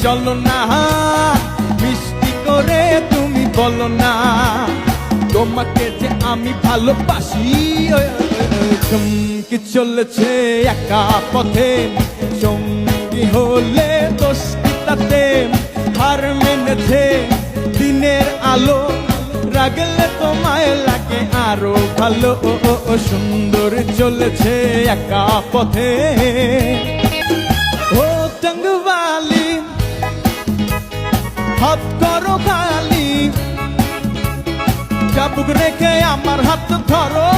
চলো না, মিষ্টি করে তুমি বলো না, তোমাকে যে আমি ভালোবাসি। চমকে চলেছে একা পথে, সঙ্গী হলে দোষটি তাতে, হার মেনেছে দিনের আলো, রাগলে তোমায় লাগে আরো ভালো। সুন্দর চলেছে একা পথে। ও টঙ্গওয়ালি হাত করো খালি, চাবুক রেখে আমার হাত ধরো।